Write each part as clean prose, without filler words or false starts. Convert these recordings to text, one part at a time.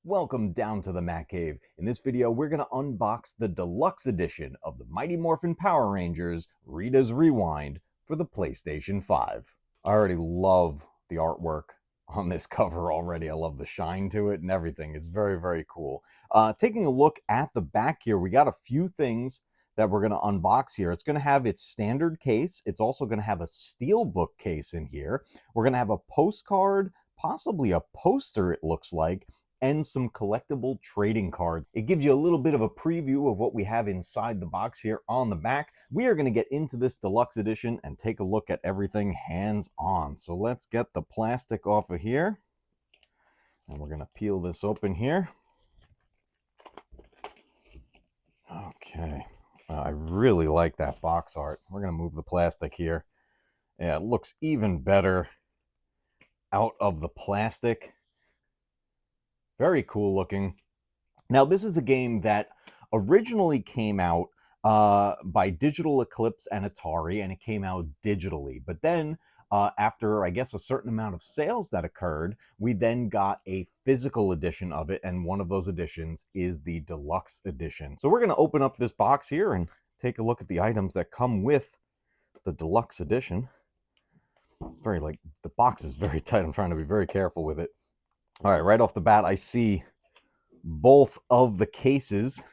Welcome down to the Mac Cave. In this video, we're going to unbox the deluxe edition of the Mighty Morphin Power Rangers Rita's Rewind for the PlayStation 5. I already love the artwork on this cover already. I love the shine to it and everything. It's very, very cool. Taking a look at the back here, we got a few things that we're going to unbox here. It's going to have its standard case. It's also going to have a steelbook case in here. We're going to have a postcard, possibly a poster, it looks like, and some collectible trading cards. It gives you a little bit of a preview of what we have inside the box here on the back. We are going to get into this deluxe edition and take a look at everything hands-on. So let's get the plastic off of here. And we're going to peel this open here. Okay. I really like that box art. We're going to move the plastic here. Yeah, it looks even better out of the plastic. Very cool looking. Now, this is a game that originally came out by Digital Eclipse and Atari, and it came out digitally. But then, after, I guess, a certain amount of sales that occurred, we then got a physical edition of it, and one of those editions is the deluxe edition. So we're going to open up this box here and take a look at the items that come with the deluxe edition. It's very, the box is very tight. I'm trying to be very careful with it. All right, right off the bat, I see both of the cases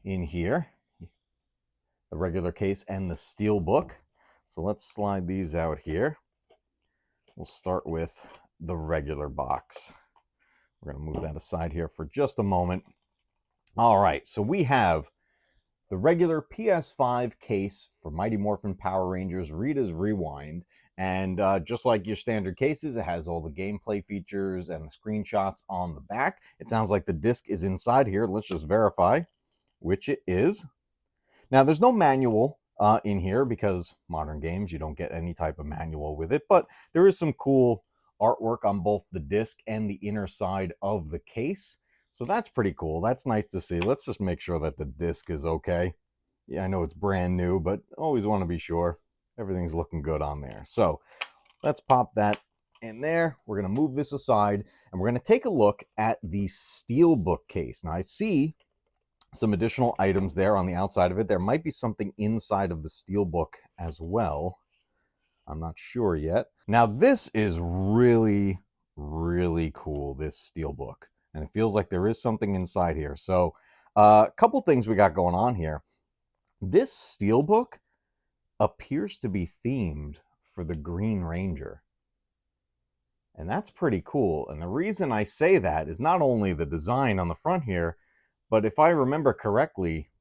in here, the regular case and the steel book. So let's slide these out here. We'll start with the regular box. We're going to move that aside here for just a moment. All right, so we have the regular PS5 case for Mighty Morphin Power Rangers Rita's Rewind. And just like your standard cases, it has all the gameplay features and the screenshots on the back. It sounds like the disc is inside here. Let's just verify, which it is. Now, there's no manual in here because modern games, you don't get any type of manual with it. But there is some cool artwork on both the disc and the inner side of the case. So that's pretty cool. That's nice to see. Let's just make sure that the disc is okay. Yeah, I know it's brand new, but always want to be sure everything's looking good on there. So let's pop that in there. We're going to move this aside, and we're going to take a look at the steelbook case. Now, I see some additional items there on the outside of it. There might be something inside of the steelbook as well. I'm not sure yet. Now, this is really, really cool, this steelbook. And it feels like there is something inside here. So a couple things we got going on here. This steelbook appears to be themed for the Green Ranger. And that's pretty cool. And the reason I say that is not only the design on the front here, but if I remember correctly,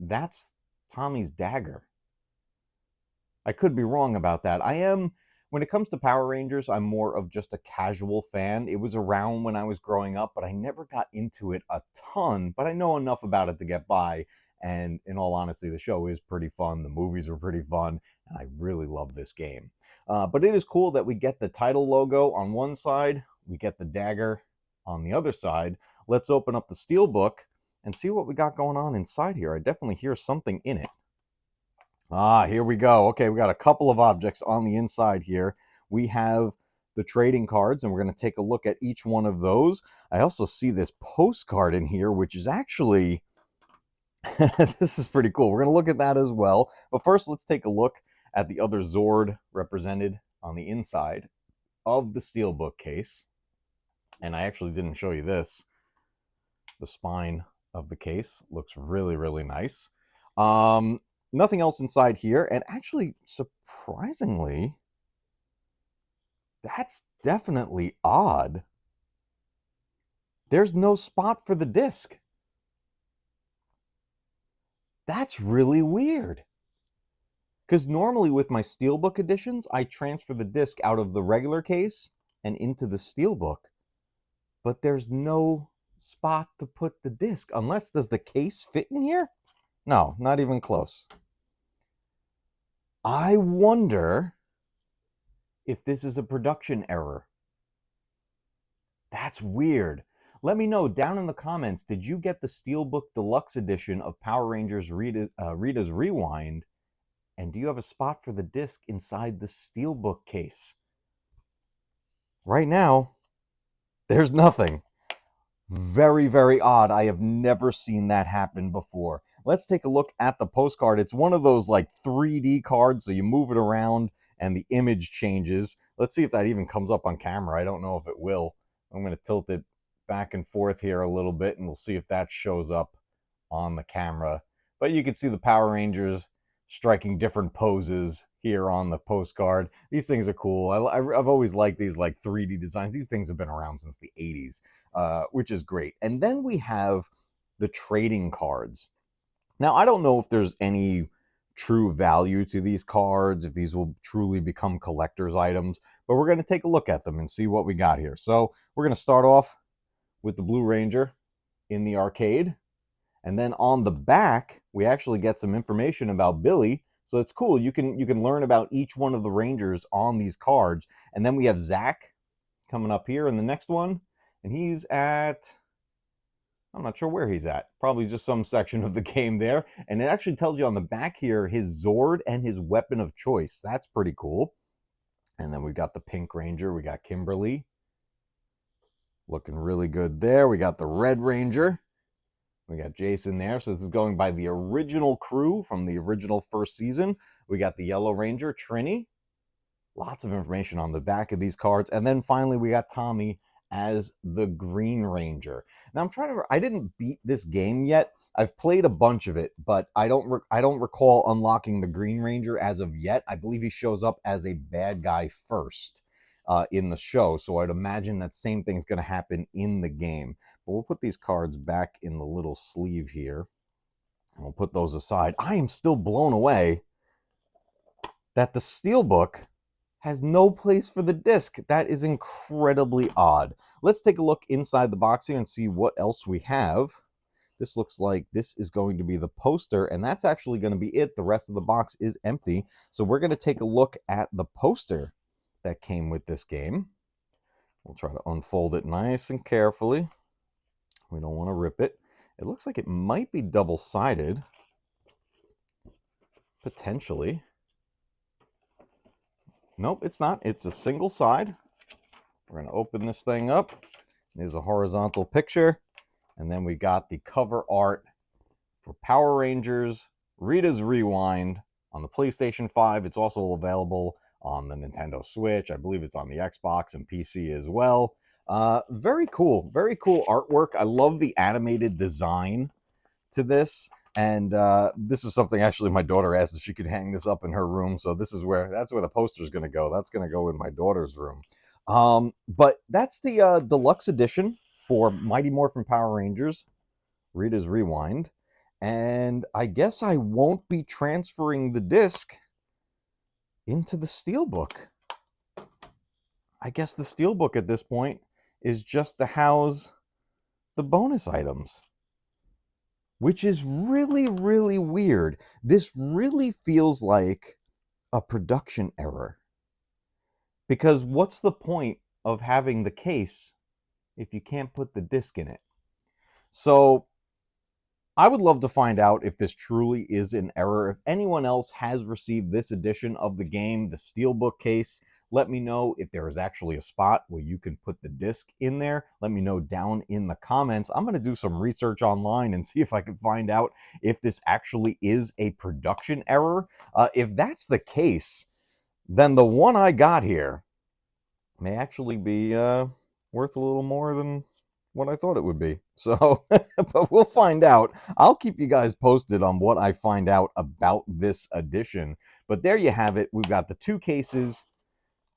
that's Tommy's dagger. I could be wrong about that. When it comes to Power Rangers, I'm more of just a casual fan. It was around when I was growing up, but I never got into it a ton, but I know enough about it to get by. And in all honesty, the show is pretty fun. The movies are pretty fun, and I really love this game. But it is cool that we get the title logo on one side, we get the dagger on the other side. Let's open up the steelbook and see what we got going on inside here. I definitely hear something in it. Here we go. Okay, we got a couple of objects on the inside here. We have the trading cards, and we're going to take a look at each one of those. I also see this postcard in here, which is actually, this is pretty cool. We're going to look at that as well. But first, let's take a look at the other Zord represented on the inside of the steelbook case. And I actually didn't show you this. The spine of the case looks really, really nice. Nothing else inside here, and actually, surprisingly, that's definitely odd. There's no spot for the disc. That's really weird. Because normally with my steelbook editions, I transfer the disc out of the regular case and into the steelbook. But there's no spot to put the disc, unless, does the case fit in here? No, not even close. I wonder if this is a production error. That's weird. Let me know down in the comments, did you get the Steelbook Deluxe Edition of Power Rangers Rita's Rewind? And do you have a spot for the disc inside the Steelbook case? Right now, there's nothing. Very, very odd. I have never seen that happen before. Let's take a look at the postcard. It's one of those like 3D cards, so you move it around and the image changes. Let's see if that even comes up on camera. I don't know if it will. I'm going to tilt it back and forth here a little bit, and we'll see if that shows up on the camera. But you can see the Power Rangers striking different poses here on the postcard. These things are cool. I've always liked these like 3D designs. These things have been around since the 80s, which is great. And then we have the trading cards. Now, I don't know if there's any true value to these cards, if these will truly become collector's items, but we're going to take a look at them and see what we got here. So we're going to start off with the Blue Ranger in the arcade. And then on the back, we actually get some information about Billy. So it's cool. You can learn about each one of the Rangers on these cards. And then we have Zach coming up here in the next one. And he's at, I'm not sure where he's at. Probably just some section of the game there. And it actually tells you on the back here his Zord and his weapon of choice. That's pretty cool. And then we've got the Pink Ranger. We got Kimberly. Looking really good there. We got the Red Ranger. We got Jason there. So this is going by the original crew from the original first season. We got the Yellow Ranger, Trini. Lots of information on the back of these cards. And then finally, we got Tommy as the Green Ranger. Now I'm trying to, I didn't beat this game yet. I've played a bunch of it, but I don't recall unlocking the Green Ranger as of yet. I believe he shows up as a bad guy first in the show. So I'd imagine that same thing's going to happen in the game. But we'll put these cards back in the little sleeve here. And we'll put those aside. I am still blown away that the Steelbook has no place for the disc. That is incredibly odd. Let's take a look inside the box here and see what else we have. This looks like this is going to be the poster, and that's actually going to be it. The rest of the box is empty. So we're going to take a look at the poster that came with this game. We'll try to unfold it nice and carefully. We don't want to rip it. It looks like it might be double-sided. Potentially. Nope, it's not. It's a single side. We're going to open this thing up. There's a horizontal picture. And then we got the cover art for Power Rangers, Rita's Rewind on the PlayStation 5. It's also available on the Nintendo Switch. I believe it's on the Xbox and PC as well. Very cool. Very cool artwork. I love the animated design to this. And this is something actually my daughter asked if she could hang this up in her room. So that's where the poster is going to go. That's going to go in my daughter's room. But that's the deluxe edition for Mighty Morphin Power Rangers, Rita's Rewind. And I guess I won't be transferring the disc into the Steelbook. I guess the Steelbook at this point is just to house the bonus items, which is really, really weird. This really feels like a production error. Because what's the point of having the case if you can't put the disc in it? So I would love to find out if this truly is an error. If anyone else has received this edition of the game, the Steelbook case, let me know if there is actually a spot where you can put the disc in there. Let me know down in the comments. I'm going to do some research online and see if I can find out if this actually is a production error. If that's the case, then the one I got here may actually be worth a little more than what I thought it would be. So, but we'll find out. I'll keep you guys posted on what I find out about this edition. But there you have it. We've got the two cases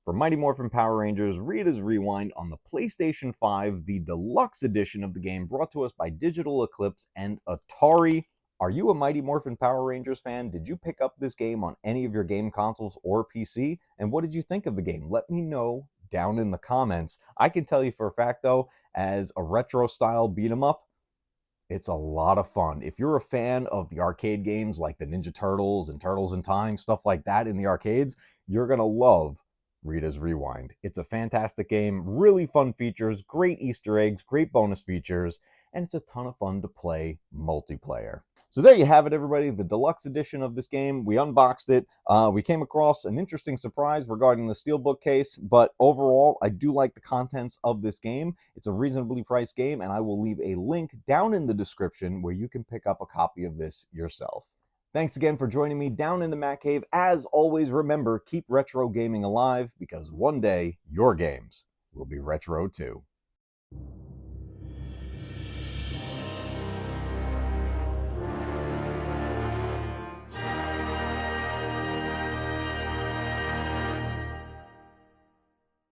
for Mighty Morphin Power Rangers Rita's Rewind on the PlayStation 5, the deluxe edition of the game brought to us by Digital Eclipse and Atari. Are you a Mighty Morphin Power Rangers fan? Did you pick up this game on any of your game consoles or PC? And what did you think of the game? Let me know down in the comments. I can tell you for a fact, though, as a retro-style beat-em-up, it's a lot of fun. If you're a fan of the arcade games like the Ninja Turtles and Turtles in Time, stuff like that in the arcades, you're going to love Rita's Rewind. It's a fantastic game, really fun features, great Easter eggs, great bonus features, and it's a ton of fun to play multiplayer. So there you have it, everybody, the deluxe edition of this game. We unboxed it. We came across an interesting surprise regarding the Steelbook case, but overall, I do like the contents of this game. It's a reasonably priced game, and I will leave a link down in the description where you can pick up a copy of this yourself. Thanks again for joining me down in the Mac Cave. As always, remember, keep retro gaming alive, because one day, your games will be retro too.